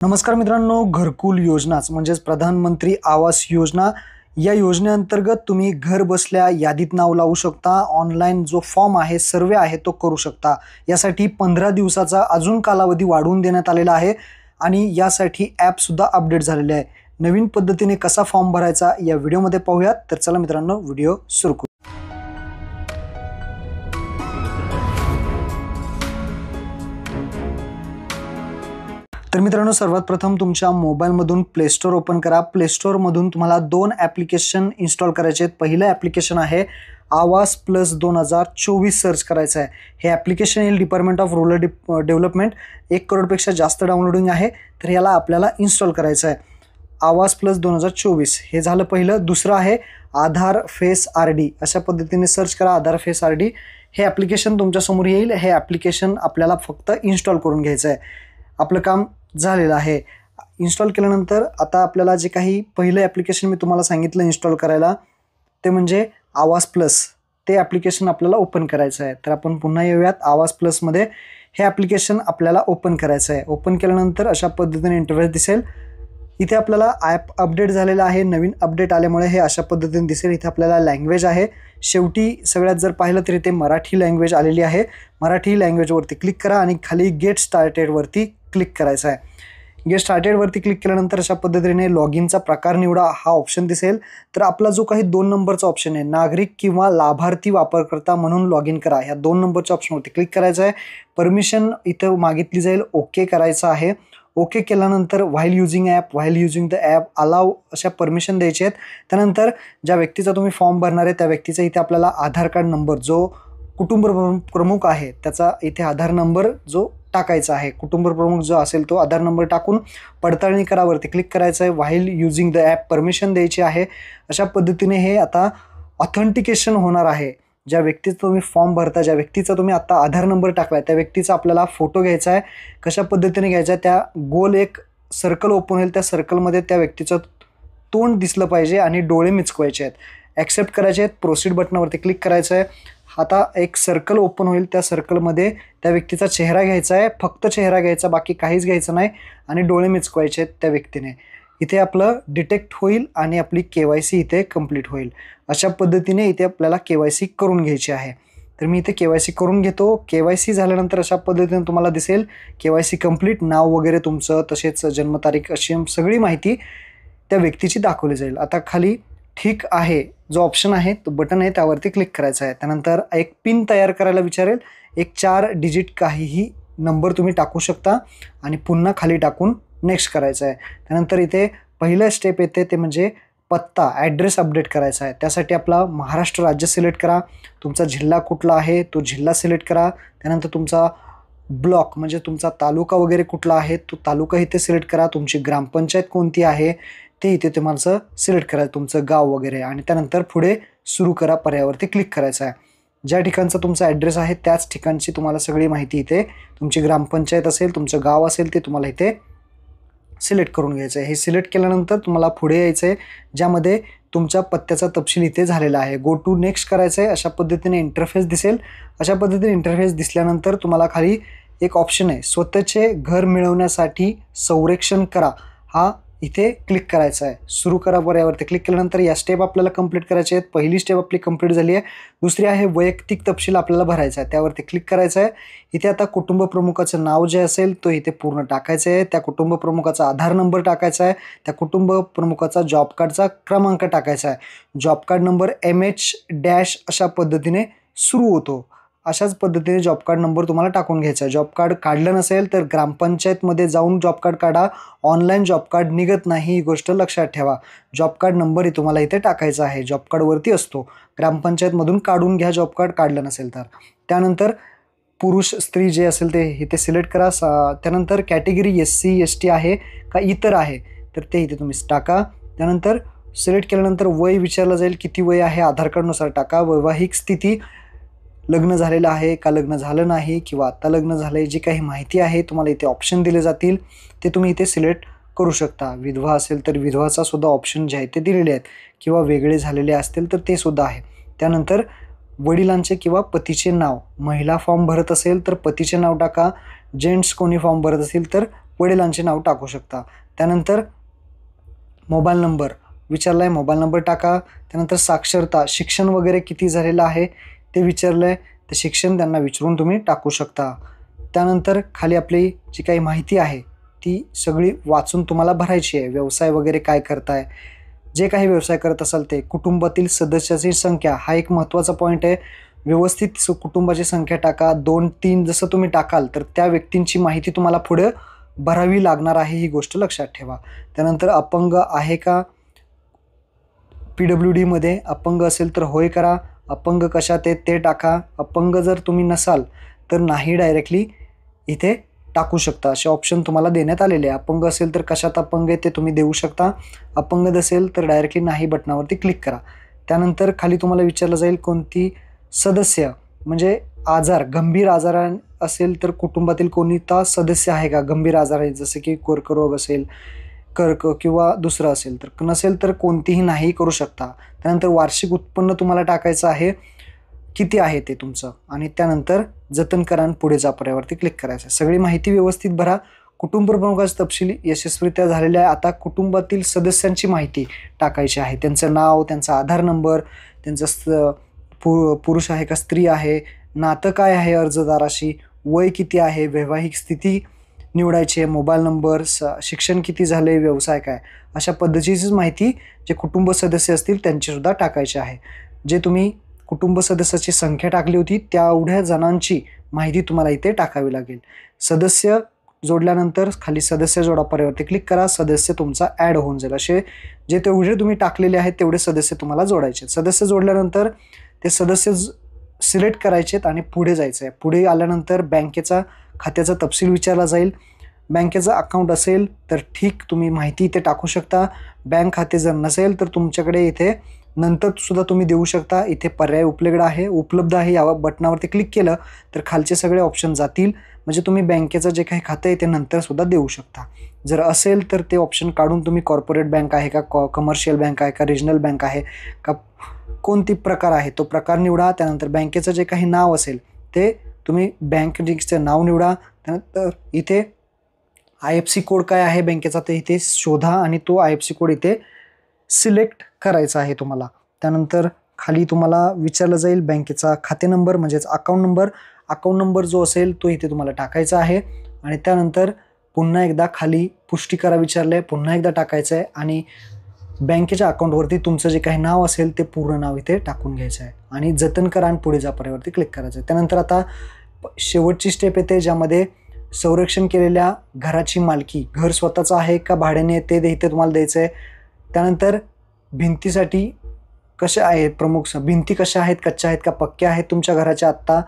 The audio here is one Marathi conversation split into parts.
नमस्कार मित्रांनो, घरकुल योजनाच म्हणजेच प्रधानमंत्री आवास योजना या योजनेअंतर्गत तुम्ही घर बसल्या यादीत नाव लावू शकता। ऑनलाईन जो फॉर्म आहे, सर्वे आहे तो करू शकता। यासाठी 15 दिवसाचा अजून कालावधी वाढवून देण्यात आलेला आहे आणि यासाठी ॲप सुद्धा अपडेट झालेले आहे। नवीन पद्धतीने कसा फॉर्म भरायचा या व्हिडिओमध्ये पाहूयात। तर चला मित्रांनो, व्हिडिओ सुरू करू। तर मित्रांनो, सर्वात प्रथम तुमच्या मोबाईलमधून प्ले स्टोअर ओपन करा। प्ले स्टोअरमधून तुम्हाला 2 ॲप्लिकेशन इन्स्टॉल करायचे आहेत। पहिलं ॲप्लिकेशन आहे आवास प्लस 2024 सर्च करायचं आहे। हे ॲप्लिकेशन येईल डिपार्टमेंट ऑफ रूरल डेव्हलपमेंट। 1 करोडपेक्षा जास्त डाउनलोडिंग आहे, तर याला आपल्याला इन्स्टॉल करायचं आहे। आवास प्लस 2024 हे झालं पहिलं। दुसरं आहे आधार फेस RD। अशा पद्धतीने सर्च करा आधार फेस RD। हे ॲप्लिकेशन तुमच्यासमोर येईल। हे ॲप्लिकेशन आपल्याला फक्त इन्स्टॉल करून घ्यायचं आहे। आपलं काम झालेलं आहे। इन्स्टॉल केल्यानंतर आता आपल्याला जे काही पहिलं ॲप्लिकेशन मी तुम्हाला सांगितलं इन्स्टॉल करायला, ते म्हणजे आवास प्लस, ते ॲप्लिकेशन आपल्याला ओपन करायचं आहे। तर आपण पुन्हा येऊयात आवास प्लसमध्ये। हे ॲप्लिकेशन आपल्याला ओपन करायचं आहे। ओपन केल्यानंतर अशा पद्धतीने इंटरफेस दिसेल। इथे आपल्याला ॲप अपडेट झालेलं आहे। नवीन अपडेट आल्यामुळे हे अशा पद्धतीने दिसेल। इथे आपल्याला लँग्वेज आहे। शेवटी सगळ्यात जर पाहिलं तर इथे मराठी लँग्वेज आलेली आहे। मराठी लँग्वेजवरती क्लिक करा आणि खाली गेट स्टार्टेडवरती क्लिक करायचं आहे। गेट स्टार्टेडवरती क्लिक केल्यानंतर अशा पद्धतीने लॉग इनचा प्रकार निवडा हा ऑप्शन दिसेल। तर आपला जो काही 2 नंबरचा ऑप्शन आहे, नागरिक किंवा लाभार्थी वापरकर्ता म्हणून लॉग इन करा, ह्या 2 नंबरच्या ऑप्शनवरती क्लिक करायचं आहे। परमिशन इथं मागितली जाईल, ओके करायचं आहे। ओके केल्यानंतर while using the app allow अशा परमिशन द्यायचे आहेत। त्यानंतर ज्या व्यक्तीचा तुम्ही फॉर्म भरणार आहे त्या व्यक्तीचा इथे आपल्याला आधार कार्ड नंबर, जो कुटुंब प्रमुख आहे त्याचा इथे आधार नंबर जो टाकायचा आहे। कुटुंब प्रमुख जो असेल तो आधार नंबर टाकून पडताळणी करावरती क्लिक करायचं आहे। While using the app permission द्यायची आहे। अशा पद्धतीने हे आता ऑथेंटिकेशन होणार आहे। ज्या व्यक्तीचा तुम्ही फॉर्म भरता, ज्या व्यक्तीचा तुम्ही आता आधार नंबर टाकलाय, त्या व्यक्तीचा आपल्याला फोटो घ्यायचा आहे। कशा पद्धतीने घ्यायचा आहे, त्या गोल एक सर्कल ओपन होईल, त्या सर्कलमध्ये त्या व्यक्तीचं तोंड दिसलं पाहिजे आणि डोळे मिचकवायचे आहेत। ॲक्सेप्ट करायचे आहेत। प्रोसीड बटनावरती क्लिक करायचं आहे। आता एक सर्कल ओपन होईल, त्या सर्कलमध्ये त्या व्यक्तीचा चेहरा घ्यायचा आहे, फक्त चेहरा घ्यायचा, बाकी काहीच घ्यायचं नाही आणि डोळे मिचकवायचे आहेत त्या व्यक्तीने। इथे आपलं डिटेक्ट होईल आणि आपली KYC इथे कंप्लीट होईल। अशा पद्धतीने इथे आपल्याला KYC करून घ्यायची आहे। तर मी इथे KYC करून घेतो। KYC झाल्यानंतर अशा पद्धतीने तुम्हाला दिसेल KYC कंप्लीट, नाव वगैरे तुमचं, तसेच जन्मतारीख अशी सगळी माहिती त्या व्यक्तीची दाखवली जाईल। आता खाली ठीक आहे जो ऑप्शन आहे, तो बटन आहे, त्यावरती क्लिक करायचं आहे। त्यानंतर एक पिन तयार करायला विचारेल। एक 4 डिजिट काहीही नंबर तुम्ही टाकू शकता आणि पुन्हा खाली टाकून नेक्स्ट करायचं आहे। त्यानंतर इथे पहिलं स्टेप येते ते म्हणजे पत्ता, ॲड्रेस अपडेट करायचा आहे। त्यासाठी आपला महाराष्ट्र राज्य सिलेक्ट करा। तुमचा जिल्हा कुठला आहे तो जिल्हा सिलेक्ट करा। त्यानंतर तुमचा ब्लॉक म्हणजे तुमचा तालुका वगैरे कुठला आहे तो तालुका इथे सिलेक्ट करा। तुमची ग्रामपंचायत कोणती आहे ते इथे तुम्हाला सिलेक्ट करायचं, तुमचं गाव वगैरे, आणि त्यानंतर पुढे सुरू करा पर्यायावरती क्लिक करायचं आहे। ज्या ठिकाणचा तुमचा ॲड्रेस आहे त्याच ठिकाणची तुम्हाला सगळी माहिती इथे, तुमची ग्रामपंचायत असेल, तुमचं गाव असेल, ते तुम्हाला इथे सिलेक्ट करून घ्यायचं आहे। हे सिलेक्ट केल्यानंतर तुम्हाला पुढे यायचं आहे, ज्यामध्ये तुमच्या पत्त्याचा तपशील इथे झालेला आहे। गो टू नेक्स्ट करायचं आहे। अशा पद्धतीने इंटरफेस दिसेल। अशा पद्धतीने इंटरफेस दिसल्यानंतर तुम्हाला खाली एक ऑप्शन आहे, स्वतःचे घर मिळवण्यासाठी संरक्षण करा, हा इथे क्लिक करायचा आहे। सुरू करा पर्यायावरती क्लिक केल्यानंतर या स्टेप आपल्याला कंप्लीट करायचे आहेत। पहिली स्टेप आपली कंप्लीट झाली आहे। दुसरी आहे वैयक्तिक तपशील आपल्याला भरायचा आहे, त्यावरती क्लिक करायचं आहे। इथे आता कुटुंब प्रमुखाचं नाव जे असेल तो इथे पूर्ण टाकायचं आहे। त्या कुटुंब प्रमुखाचा आधार नंबर टाकायचा आहे। त्या कुटुंब प्रमुखाचा जॉब कार्डचा क्रमांक टाकायचा आहे। जॉब कार्ड नंबर MH- अशा पद्धतीने सुरू होतो। अशाच पद्धतीने जॉब कार्ड नंबर तुम्हाला टाकून घ्यायचा आहे। जॉब कार्ड काढलं नसेल तर ग्रामपंचायतमध्ये जाऊन जॉब कार्ड काढा। ऑनलाईन जॉब कार्ड निघत नाही, ही गोष्ट लक्षात ठेवा। जॉब कार्ड नंबर तुम्हाला इथे टाकायचा आहे, जॉब कार्डवरती असतो। ग्रामपंचायतमधून काढून घ्या जॉब कार्ड काढलं नसेल तर। त्यानंतर पुरुष स्त्री जे असेल ते इथे सिलेक्ट करा। त्यानंतर कॅटेगरी SC ST आहे का इतर आहे तर ते इथे तुम्ही टाका। त्यानंतर सिलेक्ट केल्यानंतर वय विचारलं जाईल, किती वय आहे आधार कार्डनुसार टाका। वैवाहिक स्थिती, लग्न झालेलं आहे का लग्न झालं नाही किंवा आता लग्न झालं आहे, जी काही माहिती आहे तुम्हाला इथे ऑप्शन दिले जातील ते तुम्ही इथे सिलेक्ट करू शकता। विधवा असेल तर विधवाचा सुद्धा ऑप्शन जे आहे ते दिलेले आहेत, किंवा वेगळे झालेले असतील तर ते सुद्धा आहे। त्यानंतर वडिलांचे किंवा पतीचे नाव, महिला फॉर्म भरत असेल तर पतीचे नाव टाका। जेंट्स कोणी फॉर्म भरत असेल तर वडिलांचे नाव टाकू शकता. त्यानंतर मोबाईल नंबर विचारला आहे, मोबाईल नंबर टाका. त्यानंतर साक्षरता, शिक्षण वगैरे किती झालेलं आहे ते विचारलं आहे, ते शिक्षण त्यांना विचारून तुम्ही टाकू शकता. त्यानंतर खाली आपली जी काही माहिती आहे ती सगळी वाचून तुम्हाला भरायची आहे. व्यवसाय वगैरे काय करताय, जे काही व्यवसाय करत असाल ते. कुटुंबातील सदस्याची संख्या हा एक महत्त्वाचा पॉईंट आहे. व्यवस्थित कुटुंबाची संख्या टाका. 2-3 जसं तुम्ही टाकाल तर त्या व्यक्तींची माहिती तुम्हाला पुढे भरावी लागणार आहे, ही गोष्ट लक्षात ठेवा. त्यानंतर अपंग आहे का, PWD मध्ये अपंग असेल तर होय करा. अपंग कशात आहे ते टाका. अपंग जर तुम्ही नसाल तर नाही डायरेक्टली इथे टाकू शकता. असे ऑप्शन तुम्हाला देण्यात आलेले आहे. अपंग असेल तर कशात अपंग आहे ते तुम्ही देऊ शकता. अपंग नसेल तर डायरेक्टली नाही बटनावरती क्लिक करा. त्यानंतर खाली तुम्हाला विचारलं जाईल कोणती सदस्य म्हणजे आजार, गंभीर आजार असेल तर कुटुंबातील कोणता सदस्य आहे का गंभीर आजार आहे, जसे की कर्करोग असेल, कर्क किंवा दुसरं असेल तर. नसेल तर कोणतीही नाही करू शकता. त्यानंतर वार्षिक उत्पन्न तुम्हाला टाकायचं आहे, किती आहे ते तुमचं. आणि त्यानंतर जतन करा आणि पुढे जा पर्यावरती क्लिक करायचं. सगळी माहिती व्यवस्थित भरा. कुटुंब प्रमुखाचा तपशील यशस्वीरित्या झालेला आहे. आता कुटुंबातील सदस्यांची माहिती टाकायची आहे. त्यांचं नाव, त्यांचा आधार नंबर, त्यांचं पुरुष आहे का स्त्री आहे, नातं काय आहे अर्जदाराशी, वय किती आहे, वैवाहिक स्थिती निवडायची आहे, मोबाईल नंबर, शिक्षण किती झाले, व्यवसाय काय, अशा पद्धतीचीच माहिती जे कुटुंब सदस्य असतील त्यांचीसुद्धा टाकायची आहे. जे तुम्ही कुटुंब सदस्याची संख्या टाकली होती तेवढ्या जणांची माहिती तुम्हाला इथे टाकावी लागेल. सदस्य जोडल्यानंतर खाली सदस्य जोडा पर्यावरती क्लिक करा. सदस्य तुमचा ॲड होऊन जाईल. असे जे तेवढे तुम्ही टाकलेले आहेत तेवढे सदस्य तुम्हाला जोडायचे. सदस्य जोडल्यानंतर ते सदस्य सिलेक्ट करायचे आणि पुढे जायचं आहे. पुढे आल्यानंतर बँकेचा खात्याचा तपशील विचारला जाईल. बँकेचं अकाउंट असेल तर ठीक, तुम्ही माहिती इथे टाकू शकता. बँक खाते जर नसेल तर तुमच्याकडे इथे नंतर सुद्धा तुम्ही देऊ शकता. इथे पर्याय उपलब्ध आहे. या बटनावरती क्लिक केलं तर खालचे सगळे ऑप्शन जातील. म्हणजे तुम्ही बँकेचं जे काही खातं आहे ते नंतर सुद्धा देऊ शकता. जर असेल तर ते ऑप्शन काढून तुम्ही कॉर्पोरेट बँक आहे का, कमर्शियल बँक आहे का, रिजनल बँक आहे का, कोणती प्रकार आहे तो प्रकार निवडा. त्यानंतर बँकेचं जे काही नाव असेल ते तुम्ही बँकेचं नाव निवडा. त्यानंतर इथे IFC कोड काय आहे बँकेचा ते इथे शोधा आणि तो IFC कोड इथे सिलेक्ट करायचा आहे तुम्हाला. त्यानंतर खाली तुम्हाला विचारलं जाईल बँकेचा खाते नंबर म्हणजेच अकाउंट नंबर जो असेल तो इथे तुम्हाला टाकायचा आहे. आणि त्यानंतर पुन्हा एकदा खाली पुष्टी करा विचारलं आहे, पुन्हा एकदा टाकायचं आहे आणि बँकेच्या अकाउंटवरती तुमचं जे काही नाव असेल ते पूर्ण नाव इथे टाकून घ्यायचं आहे आणि जतन करा आणि पुढे जा पर्यावरती क्लिक करायचं आहे. त्यानंतर आता शेवटची स्टेप येते ज्यामध्ये संरक्षण केलेल्या घराची मालकी, घर स्वतःचं आहे का भाड्याने ते इथे तुम्हाला द्यायचं आहे. त्यानंतर भिंतीसाठी कशा आहेत, प्रमुख भिंती कशा आहेत, कच्च्या आहेत का पक्क्या आहेत तुमच्या घराच्या आत्ता.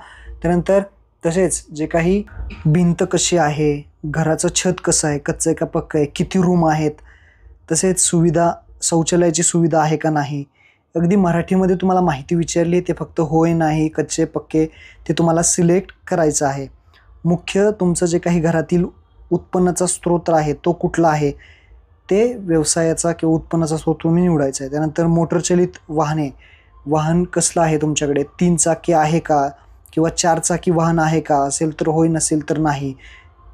त्यानंतर तसेच जे काही भिंत कशी आहे, घराचं छत कसं आहे, कच्चं आहे का पक्कं आहे, किती रूम आहेत, तसेच सुविधा, शौचालयाची सुविधा आहे का नाही. अगदी मराठीमध्ये तुम्हाला माहिती विचारली आहे, ते फक्त होय नाही कच्चे पक्के ते तुम्हाला सिलेक्ट करायचं आहे. मुख्य तुमचं जे काही घरातील उत्पन्नाचा स्रोत आहे तो कुठला आहे ते व्यवसायाचा किंवा उत्पन्नाचा स्रोत तुम्ही निवडायचा आहे. त्यानंतर मोटरचलित वाहन कसलं आहे तुमच्याकडे, 3 चाकी आहे का किंवा 4 चाकी वाहन आहे का, असेल तर होय नसेल तर नाही.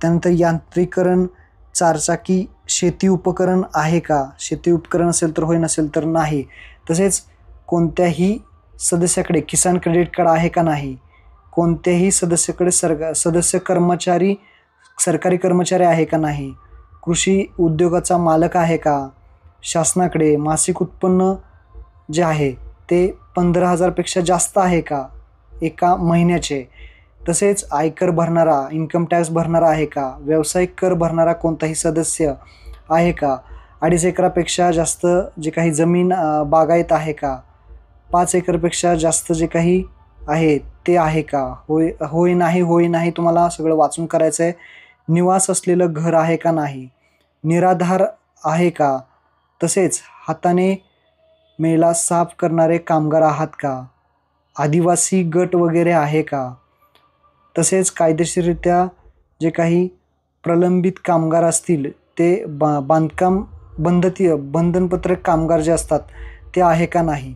त्यानंतर यांत्रिकरण, 4 चाकी शेती उपकरण आहे का, शेती उपकरण असेल तर होय नसेल तर नाही. तसेच कोणत्याही सदस्याकडे किसान क्रेडिट कार्ड आहे का नाही, कोणत्याही सदस्याकडे सरकारी कर्मचारी आहे का नाही, कृषी उद्योगाचा मालक आहे का, शासनाकडे मासिक उत्पन्न जे आहे ते 15,000पेक्षा जास्त आहे का एका महिन्याचे, तसेच आयकर भरणारा, इन्कम टॅक्स भरणारा आहे का, व्यावसायिक कर भरणारा कोणताही सदस्य आहे का, 2.5 एकरापेक्षा जास्त जे काही जमीन बागायत आहे का, 5 एकरपेक्षा जास्त जे काही आहे ते आहे का, होय नाही तुम्हाला सगळं वाचून करायचं आहे. निवास असलेलं घर आहे का नाही, निराधार आहे का, तसेच हाताने मेला साफ करणारे कामगार आहात का, आदिवासी गट वगैरे आहे का, तसेच कायदेशीररित्या जे काही प्रलंबित कामगार असतील ते बांधकाम बंधनपत्रक कामगार जे असतात ते आहे का नाही,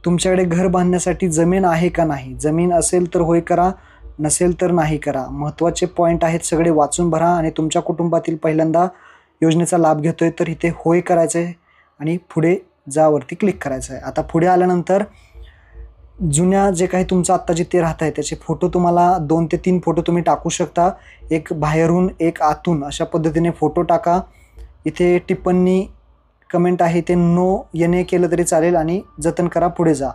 तुमच्याकडे घर बांधण्यासाठी जमीन आहे का नाही, जमीन असेल तर होय करा, नसेल तर नाही करा. महत्त्वाचे पॉईंट आहेत, सगळे वाचून भरा. आणि तुमच्या कुटुंबातील पहिल्यांदा योजनेचा लाभ घेतोय तर इथे होय करायचं आहे आणि पुढे जावरती क्लिक करायचं आहे. आता पुढे आल्यानंतर जुन्या जे काही तुमचं आत्ता जिथे राहत आहे त्याचे फोटो तुम्हाला 2 ते 3 फोटो तुम्ही टाकू शकता. एक बाहेरून एक आतून अशा पद्धतीने फोटो टाका. इथे टिप्पणी कमेंट आहे ते नो येणे केलं तरी चालेल आणि जतन करा पुढे जा.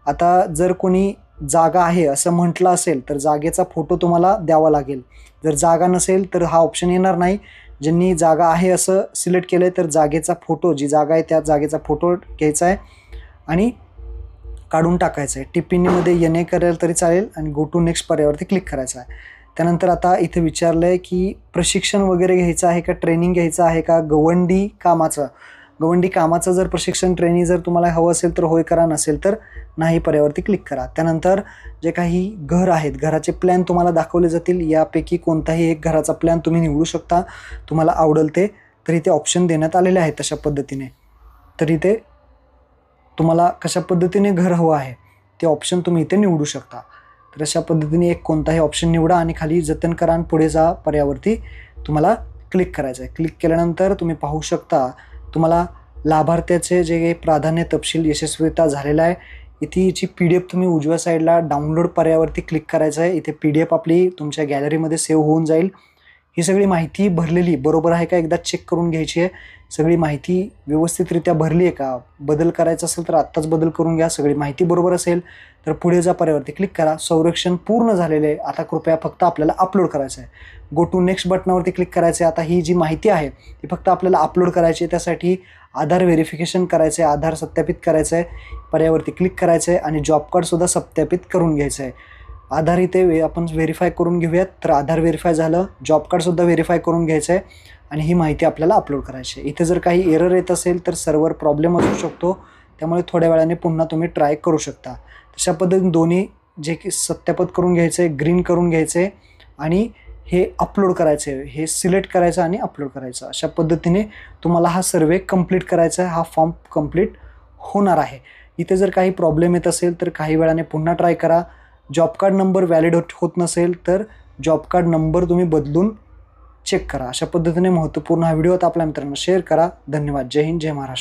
आता जर कोणी जागा आहे असं म्हटलं असेल तर जागेचा फोटो तुम्हाला द्यावा लागेल. जर जागा नसेल तर हा ऑप्शन येणार नाही. ज्यांनी जागा आहे असं सिलेक्ट केलं आहे तर जागेचा फोटो, जी जागा आहे त्या जागेचा फोटो घ्यायचा आहे आणि काढून टाकायचं आहे. टिप्पणीमध्ये येणे करेल तरी चालेल आणि गो टू नेक्स्ट पर्यायावरती क्लिक करायचं आहे. त्यानंतर आता इथे विचारलं आहे की प्रशिक्षण वगैरे घ्यायचं आहे का, ट्रेनिंग घ्यायचं आहे का, गवंडी कामाचं जर प्रशिक्षण ट्रेनिंग जर तुम्हाला हवं असेल तर होय करा, नसेल तर नाही पर्यायावरती क्लिक करा. त्यानंतर जे काही घर आहेत, घराचे प्लॅन तुम्हाला दाखवले जातील. यापैकी कोणताही एक घराचा प्लॅन तुम्ही निवडू शकता, तुम्हाला आवडेल ते. तर इथे ऑप्शन देण्यात आलेले आहेत तशा पद्धतीने. तर इथे तुम्हाला कशा पद्धतीने घर हवं आहे ते ऑप्शन तुम्ही इथे निवडू शकता. तर अशा पद्धतीने एक कोणताही ऑप्शन निवडा आणि खाली जतन करा आणि पुढे जा पर्यायावरती तुम्हाला क्लिक करायचं आहे. क्लिक केल्यानंतर तुम्ही पाहू शकता तुम्हाला लाभार्थ्याचे जे प्राधान्य तपशील यशस्वीरित्या झालेला आहे. इथे याची PDF तुम्ही उजव्या साईडला डाउनलोड पर्यायावरती क्लिक करायचं आहे. इथे PDF आपली तुमच्या गॅलरीमध्ये सेव्ह होऊन जाईल. ही सगळी माहिती भरलेली बरोबर आहे का एकदा चेक करून घ्यायची आहे. सगळी माहिती व्यवस्थितरित्या भरली आहे का, बदल करायचा असेल तर आत्ताच बदल करून घ्या. सगळी माहिती बरोबर असेल तर पुढे जा पर्यायावरती क्लिक करा. संरक्षण पूर्ण झालेले आहे. आता कृपया फक्त आपल्याला अपलोड करायचं आहे. गो टू नेक्स्ट बटनावरती क्लिक करायचं आहे. आता ही जी माहिती आहे ती फक्त आपल्याला अपलोड करायची आहे. त्यासाठी आधार व्हेरिफिकेशन करायचं आहे, आधार सत्यापित करायचं आहे. पर्यायावरती क्लिक करायचं आहे आणि जॉब कार्डसुद्धा सत्यापित करून घ्यायचं आहे. आधार इथे आपण व्हेरीफाय करून घेऊयात. तर आधार व्हेरीफाय झालं, जॉब कार्डसुद्धा व्हेरीफाय करून घ्यायचं आहे आणि ही माहिती आपल्याला अपलोड करायची आहे. इथे जर काही एरर येत असेल तर सर्व्हर प्रॉब्लेम असू शकतो, त्यामुळे थोड्या वेळाने पुन्हा तुम्ही ट्राय करू शकता. तशा पद्धतीने दोन्ही जे की सत्यापित करून घ्यायचं आहे, ग्रीन करून घ्यायचं आहे आणि हे अपलोड करायचं आहे, हे सिलेक्ट करायचं आणि अपलोड करायचं. अशा पद्धतीने तुम्हाला हा सर्वे कंप्लीट करायचा आहे, हा फॉर्म कंप्लीट होणार आहे. इथे जर काही प्रॉब्लेम येत असेल तर काही वेळाने पुन्हा ट्राय करा. जॉब कार्ड नंबर व्हॅलिड होत नसेल तर जॉब कार्ड नंबर तुम्ही बदलून चेक करा. अशा पद्धतीने महत्त्वपूर्ण हा व्हिडिओ आता आपल्या मित्रांना शेअर करा. धन्यवाद. जय हिंद, जय महाराष्ट्र.